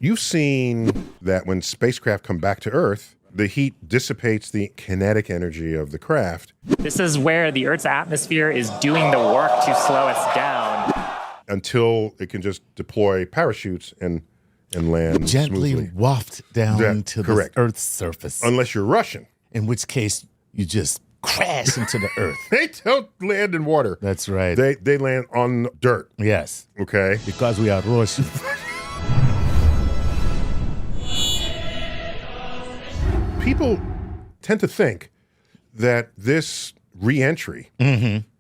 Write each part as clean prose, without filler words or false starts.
you've seen that when spacecraft come back to Earth, the heat dissipates the kinetic energy of the craft. This is where the Earth's atmosphere is doing the work to slow us down. Until it can just deploy parachutes and land gently smoothly. waft down to the Earth's surface. Unless you're Russian. In which case, you just crash into the Earth. They don't land in water. That's right. They land on dirt. Yes. Okay? Because we are Russian. People tend to think that this re-entry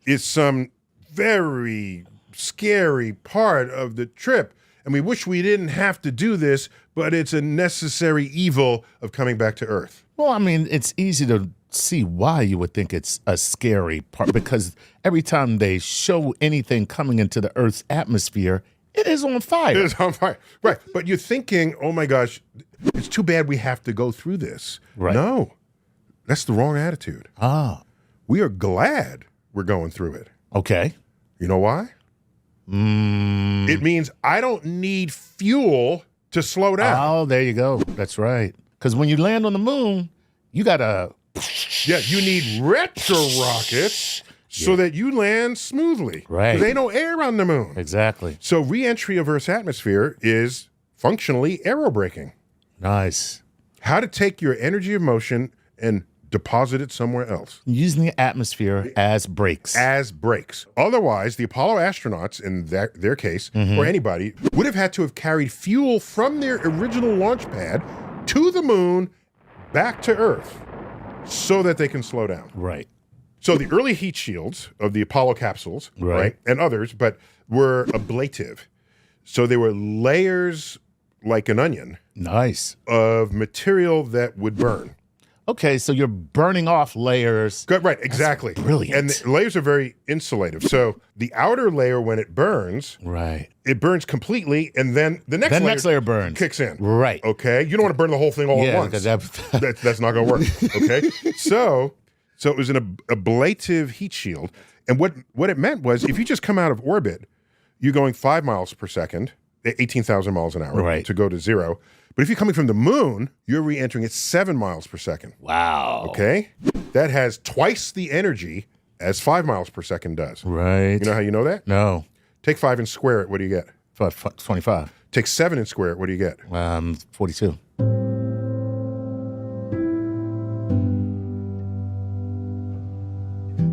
is some very scary part of the trip. And we wish we didn't have to do this, but it's a necessary evil of coming back to Earth. Well, I mean, it's easy to see why you would think it's a scary part, because every time they show anything coming into the Earth's atmosphere, it is on fire. It is on fire. Right. But you're thinking, oh my gosh, it's too bad we have to go through this. Right. No, that's the wrong attitude. We are glad we're going through it. Okay. You know why? It means I don't need fuel to slow down. Oh, there you go. That's right. Because when you land on the moon, you got to... Yeah, you need retro rockets so that you land smoothly. Right. Because there ain't no air on the moon. Exactly. So re-entry of Earth's atmosphere is functionally aerobraking. Nice. How to take your energy of motion and deposit it somewhere else. Using the atmosphere as brakes. As brakes. Otherwise, the Apollo astronauts, in their case, or anybody, would have had to have carried fuel from their original launch pad to the moon, back to Earth, so that they can slow down. Right. So the early heat shields of the Apollo capsules, right, and others, but were ablative. So they were layers like an onion. Nice. Of material that would burn. Okay, so you're burning off layers. Good, right, exactly. That's brilliant. And the layers are very insulative. So the outer layer, when it burns, it burns completely, and then the next layer burns. Kicks in. Right. Okay? You don't want to burn the whole thing all at once. That's not going to work. Okay? So it was an ablative heat shield. And what it meant was if you just come out of orbit, you're going 5 miles per second, 18,000 miles an hour to go to zero. But if you're coming from the moon, you're re-entering at 7 miles per second. Wow. Okay? That has twice the energy as 5 miles per second does. Right. You know how you know that? No. Take 5 and square it. What do you get? 25. Take 7 and square it. What do you get? 42.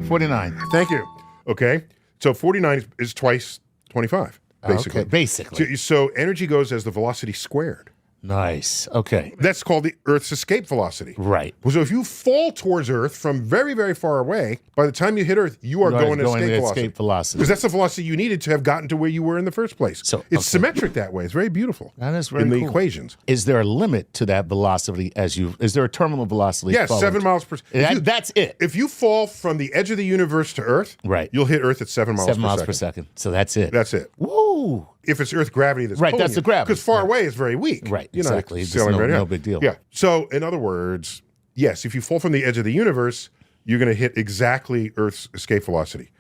$49. Thank you. Okay? So 49 is twice 25, basically. Okay, basically. So energy goes as the velocity squared. Nice. Okay. That's called the Earth's escape velocity. Right. So if you fall towards Earth from very, very far away, by the time you hit Earth, you are going escape velocity. Because that's the velocity you needed to have gotten to where you were in the first place. So it's symmetric that way. It's very beautiful. That is very cool. In the cool. equations. Is there a limit to that velocity is there a terminal velocity? Yes, 7 miles per second. That's it. If you fall from the edge of the universe to Earth, you'll hit Earth at 7 miles per second. 7 miles per second. So that's it. That's it. Woo! If it's Earth gravity that's pulling that's the gravity. Because far away is very weak. Right, you know, exactly. It's no big deal. Yeah. So in other words, yes, if you fall from the edge of the universe, you're going to hit exactly Earth's escape velocity.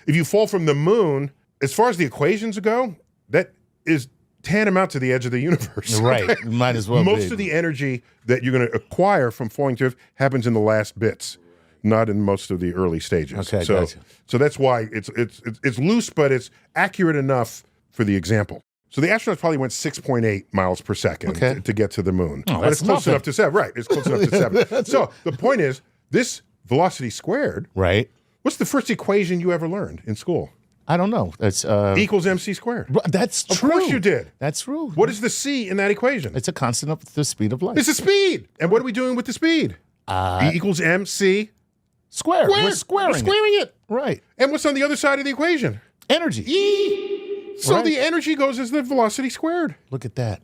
If you fall from the moon, as far as the equations go, that is tantamount to the edge of the universe. Right. Might as well Most of the energy that you're going to acquire from falling to Earth happens in the last bits, not in most of the early stages. Okay, so, gotcha. So that's why it's loose, but it's accurate enough for the example. So the astronauts probably went 6.8 miles per second to get to the moon. Oh, but it's close enough to 7. Right, it's close enough to 7. So the point is, this velocity squared, what's the first equation you ever learned in school? I don't know. That's equals mc squared. That's true. Of course you did. That's true. What is the c in that equation? It's a constant of the speed of light. It's the speed. And what are we doing with the speed? E equals mc squared. We're squaring it. Right. And what's on the other side of the equation? Energy. E. So the energy goes as the velocity squared. Look at that.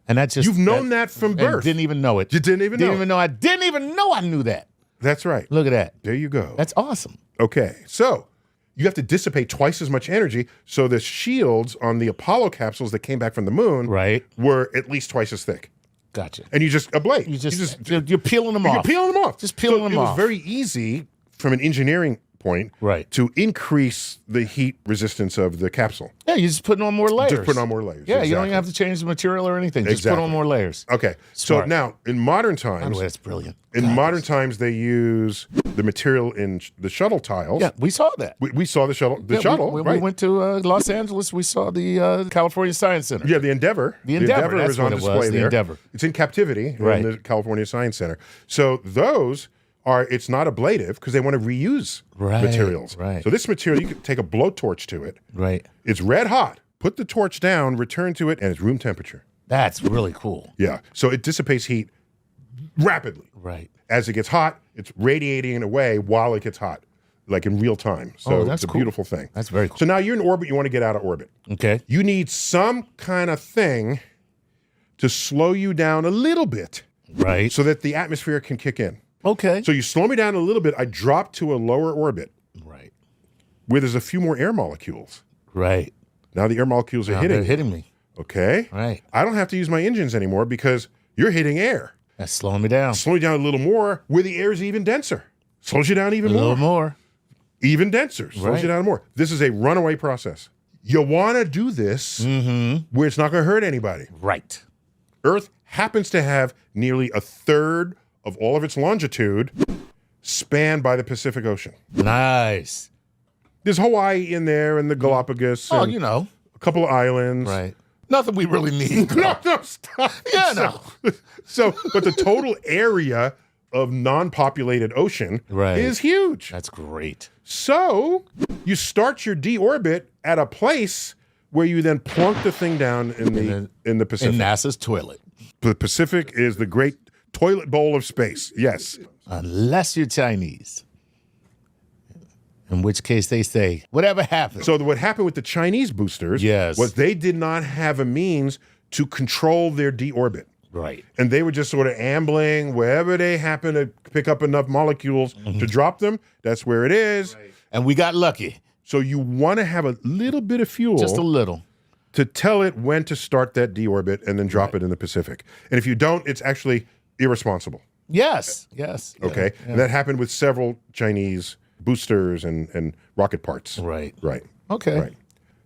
And that's just... You've known that from birth. Didn't even know it. You didn't even know. I didn't even know I knew that. That's right. Look at that. There you go. That's awesome. Okay. So you have to dissipate twice as much energy. So the shields on the Apollo capsules that came back from the moon were at least twice as thick. Gotcha. And you just ablate. You're peeling them off. You're peeling them off. Just peeling them off. It was very easy from an engineering point Right. to increase the heat resistance of the capsule. Yeah, you're just putting on more layers. Just putting on more layers. Yeah, you don't exactly. even have to change the material or anything. Just Exactly. put on more layers. Okay. Smart. So now, in modern By the times, way, that's brilliant. in modern times, they use the material in the shuttle tiles. Yeah, we saw that. We saw the shuttle. The shuttle. When right. we went to Los Angeles, we saw the California Science Center. Yeah, the Endeavor. The Endeavor, that's is on what it display was, the there. Endeavor. It's in captivity Right. in the California Science Center. So those are, it's not ablative because they want to reuse materials. Right. So this material, you can take a blowtorch to it. Right. It's red hot. Put the torch down, return to it, and it's room temperature. That's really cool. Yeah. So it dissipates heat rapidly. Right. As it gets hot, it's radiating it away while it gets hot, like in real time. So that's it's a cool. beautiful thing. That's very cool. So now you're in orbit, you want to get out of orbit. Okay. You need some kind of thing to slow you down a little bit Right. so that the atmosphere can kick in. Okay. So you slow me down a little bit, I drop to a lower orbit Right. where there's a few more air molecules. Right. Now the air molecules are Now hitting they're you. hitting me. Okay? Right. I don't have to use my engines anymore because you're hitting air. That's slowing me down. Slow you down a little more where the air is even denser. Slows you down even A more. little more. Even denser. Slows Right. you down more. This is a runaway process. You want to do this where it's not going to hurt anybody. Right. Earth happens to have nearly a third of all of its longitude spanned by the Pacific Ocean. Nice. There's Hawaii in there and the Galapagos Oh, and you know. a couple of islands. Right. Nothing we really need. No, stop. Yeah, no. But the total area of non-populated ocean Right. is huge. That's great. So you start your deorbit at a place where you then plunk the thing down in the In Pacific. NASA's toilet. The Pacific is the great toilet bowl of space. Yes. Unless you're Chinese. In which case they say, whatever happens. So what happened with the Chinese boosters Yes. was they did not have a means to control their deorbit. Right. And they were just sort of ambling wherever they happen to pick up enough molecules to drop them. That's where it is. Right. And we got lucky. So you want to have a little bit of fuel Just a little. to tell it when to start that deorbit and then drop it in the Pacific. And if you don't, it's actually irresponsible. Yes. Yes. Okay. Yeah. And that happened with several Chinese boosters and rocket parts. Right. Right. Okay. Right.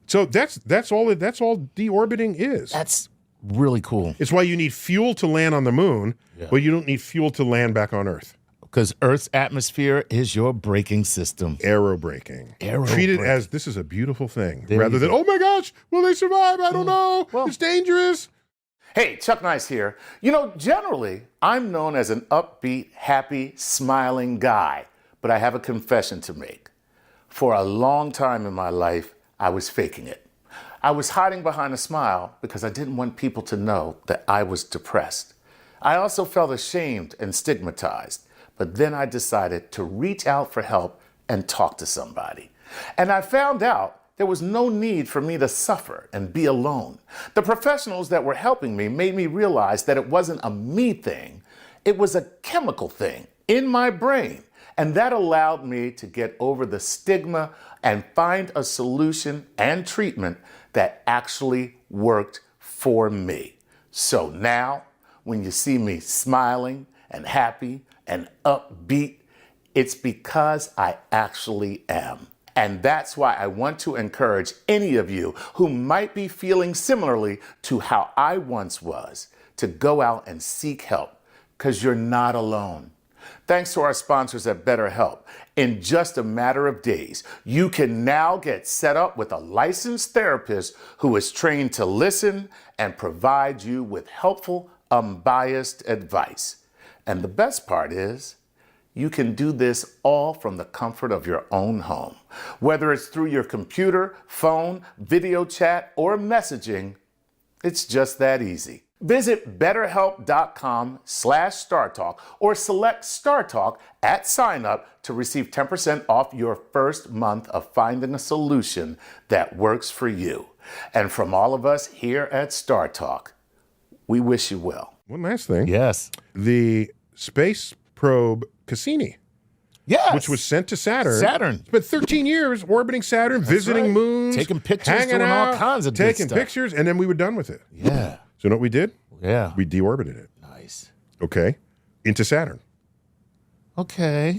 So that's all deorbiting is. That's really cool. It's why you need fuel to land on the moon, but you don't need fuel to land back on Earth. Because Earth's atmosphere is your braking system. Aerobraking. Treat it as this is a beautiful thing There rather you than, go. oh my gosh, will they survive? I don't know. Well. It's dangerous. Hey, Chuck Nice here. You know, generally, I'm known as an upbeat, happy, smiling guy, but I have a confession to make. For a long time in my life, I was faking it. I was hiding behind a smile because I didn't want people to know that I was depressed. I also felt ashamed and stigmatized, but then I decided to reach out for help and talk to somebody. And I found out there was no need for me to suffer and be alone. The professionals that were helping me made me realize that it wasn't a me thing, it was a chemical thing in my brain. And that allowed me to get over the stigma and find a solution and treatment that actually worked for me. So now, when you see me smiling and happy and upbeat, it's because I actually am. And that's why I want to encourage any of you who might be feeling similarly to how I once was to go out and seek help, because you're not alone. Thanks to our sponsors at BetterHelp, in just a matter of days, you can now get set up with a licensed therapist who is trained to listen and provide you with helpful, unbiased advice. And the best part is, you can do this all from the comfort of your own home. Whether it's through your computer, phone, video chat, or messaging, it's just that easy. Visit betterhelp.com/StarTalk or select StarTalk at sign up to receive 10% off your first month of finding a solution that works for you. And from all of us here at StarTalk, we wish you well. One last thing. Yes. The space probe Cassini, Yes. which was sent to Saturn. Saturn. Spent 13 years orbiting Saturn, visiting right. moons, Taking pictures, hanging doing all out, kinds of good taking stuff. pictures, and then we were done with it. Yeah. So you know what we did? Yeah. We deorbited it. Nice. Okay. Into Saturn. Okay.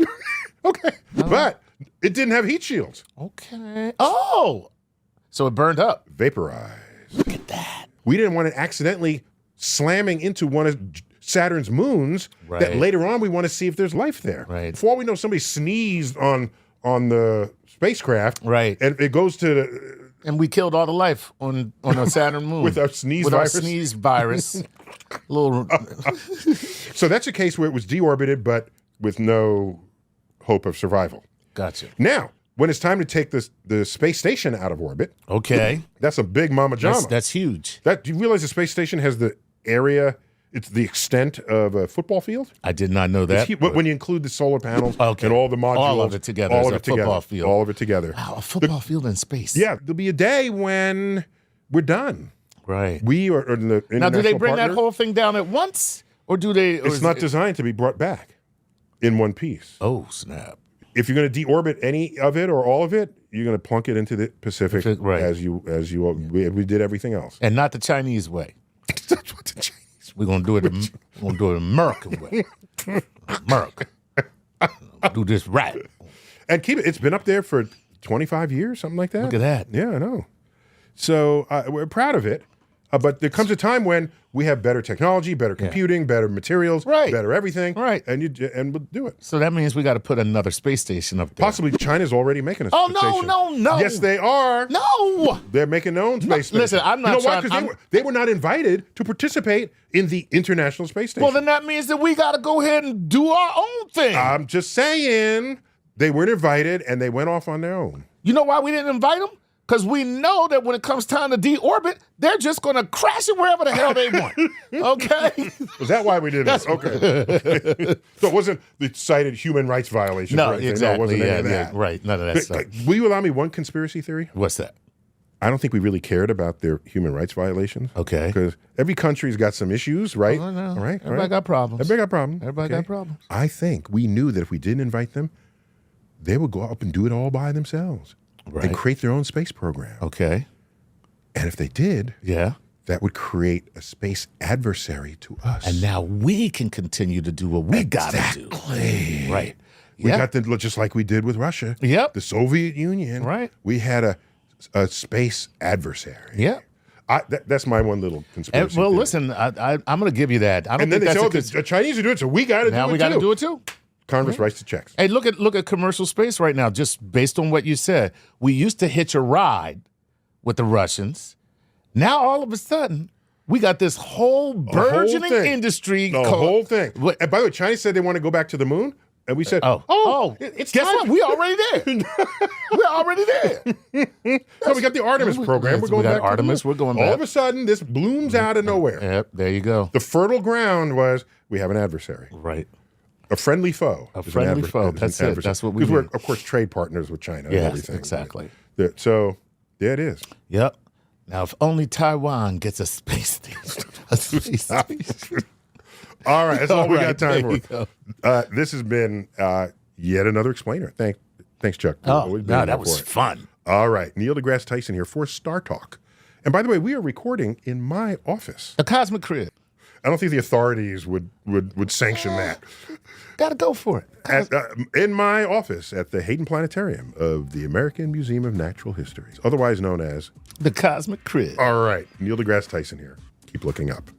Okay. But It didn't have heat shields. Okay. Oh, so it burned up. Vaporized. Look at that. We didn't want it accidentally slamming into one of Saturn's moons Right. that later on we want to see if there's life there. Right. For all we know, somebody sneezed on the spacecraft. Right. And it goes to the, And we killed all the life on a Saturn moon. With our sneeze With virus? our sneeze virus. Little. so that's a case where it was deorbited, but with no hope of survival. Gotcha. Now, when it's time to take the space station out of orbit, Okay. that's a big mama jama. That's huge. Do you realize the space station has the area, it's the extent of a football field? I did not know that. When you include the solar panels Okay. and all the modules. All of it together All as of a it together. football field. All of it together. Wow, a football field in space. Yeah, there'll be a day when we're done. Right. We are in the Now, do they international bring partners. that whole thing down at once? Or do they? Or It's is not it- designed to be brought back in one piece. Oh, snap. If you're going to deorbit any of it or all of it, you're going to plunk it into the Pacific Right. as we did everything else. And not the Chinese way. That's what the Chinese. We're gonna do it. We're gonna do it American way. America. Do this right. And keep it. It's been up there for 25 years, something like that. Look at that. Yeah, I know. So we're proud of it. But there comes a time when we have better technology, better computing, better materials, Right. better everything, Right. and we'll do it. So that means we got to put another space station up there. Possibly China's already making a Oh, space no, station. no. Yes, they are. No. They're making their own space station. listen, I'm not You know why? trying- 'Cause they were not invited to participate in the International Space Station. Well, then that means that we got to go ahead and do our own thing. I'm just saying they weren't invited and they went off on their own. You know why we didn't invite them? Because we know that when it comes time to deorbit, they're just going to crash it wherever the hell they want. Okay? Was that why we did this? Okay. So it wasn't the cited human rights violation. No, or anything. exactly. No, it wasn't any of Yeah, that. right. None of that stuff. Will you allow me one conspiracy theory? What's that? I don't think we really cared about their human rights violations. Okay. Because every country's got some issues, right? I know. All right. Everybody got problems. Everybody got problems. Everybody got problems. I think we knew that if we didn't invite them, they would go up and do it all by themselves Right. and create their own space program. Okay. And if they did, Yeah. that would create a space adversary to us. And now we can continue to do what we got to do. Exactly. Right. We Yeah. got the, just like we did with Russia. Yep. The Soviet Union. Right. We had a space adversary. Yeah. That's my one little conspiracy Well, theory. listen, I'm going to give you that. I don't And then think they that's say, the Chinese are doing it, so we got to do it now too. we got to do it too. Congress writes the checks. Hey, look at commercial space right now. Just based on what you said, we used to hitch a ride with the Russians. Now all of a sudden, we got this whole burgeoning thing. industry. The whole thing. What- And by the way, China said they want to go back to the moon, and we said, it's guess time. what? We already there. We're already there. So we got the Artemis program. We're we going got back to the Artemis. moon. We're going All back. of a sudden, this blooms out of nowhere. Yep, there you go. The fertile ground was we have an adversary. Right. A friendly foe. A is an friendly adver- foe. is an That's it. adversary. That's what we Because we're, need. of course, trade partners with China and Yes, everything. exactly. So, there it is. Yep. Now, if only Taiwan gets a space station. A space station. All right, that's all we All got right, time there you for. This has been yet another explainer. Thanks, Chuck. Oh, Always being no, here that was for it. fun. All right, Neil deGrasse Tyson here for StarTalk. And by the way, we are recording in my office. A cosmic crib. I don't think the authorities would sanction that. Got to go for it. In my office at the Hayden Planetarium of the American Museum of Natural Histories, otherwise known as The cosmic crib. All right, Neil deGrasse Tyson here. Keep looking up.